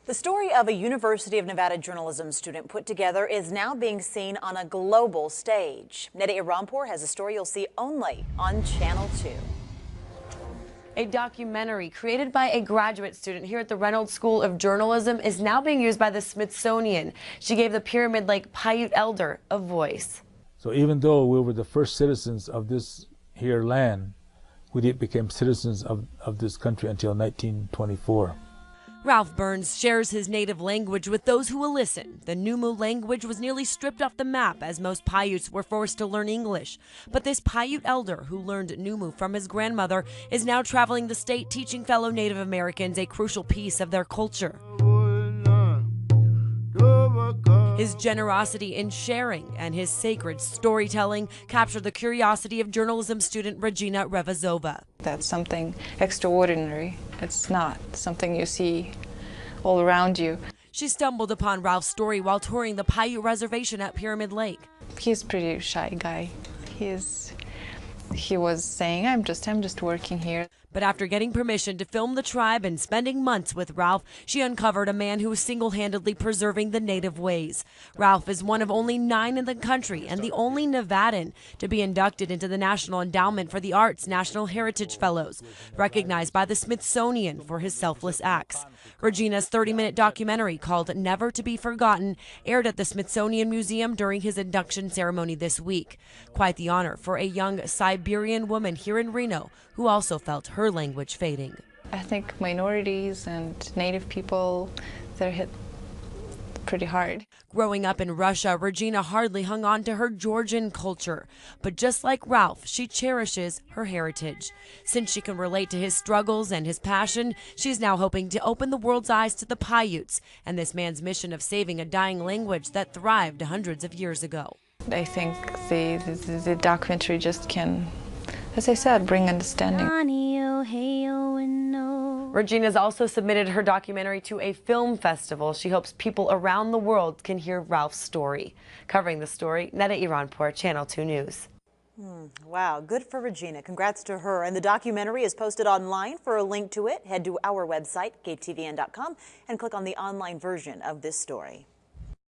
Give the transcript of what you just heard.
The story of a University of Nevada journalism student put together is now being seen on a global stage. Neda Iranpour has a story you'll see only on Channel 2. A documentary created by a graduate student here at the Reynolds School of Journalism is now being used by the Smithsonian. She gave the Pyramid Lake Paiute elder a voice. So even though we were the first citizens of this here land, we didn't become citizens of this country until 1924. Ralph Burns shares his native language with those who will listen. The Numu language was nearly stripped off the map as most Paiutes were forced to learn English. But this Paiute elder who learned Numu from his grandmother is now traveling the state teaching fellow Native Americans a crucial piece of their culture. His generosity in sharing and his sacred storytelling captured the curiosity of journalism student Regina Revazova. That's something extraordinary. It's not something you see all around you. She stumbled upon Ralph's story while touring the Paiute reservation at Pyramid Lake. He's a pretty shy guy. He was saying, I'm just working here. But after getting permission to film the tribe and spending months with Ralph, she uncovered a man who is single-handedly preserving the native ways. Ralph is one of only 9 in the country and the only Nevadan to be inducted into the National Endowment for the Arts National Heritage Fellows, recognized by the Smithsonian for his selfless acts. Regina's 30-minute documentary called Never to Be Forgotten aired at the Smithsonian Museum during his induction ceremony this week. Quite the honor for a young Siberian woman here in Reno who also felt her language fading. I think minorities and Native people, they're hit pretty hard. Growing up in Russia, Regina hardly hung on to her Georgian culture. But just like Ralph, she cherishes her heritage. Since she can relate to his struggles and his passion, she's now hoping to open the world's eyes to the Paiutes and this man's mission of saving a dying language that thrived hundreds of years ago. I think the documentary just can, as I said, bring understanding. Regina's also submitted her documentary to a film festival. She hopes people around the world can hear Ralph's story. Covering the story, Neda Iranpour, Channel 2 News. Wow, good for Regina. Congrats to her. And the documentary is posted online. For a link to it, head to our website, ktvn.com, and click on the online version of this story.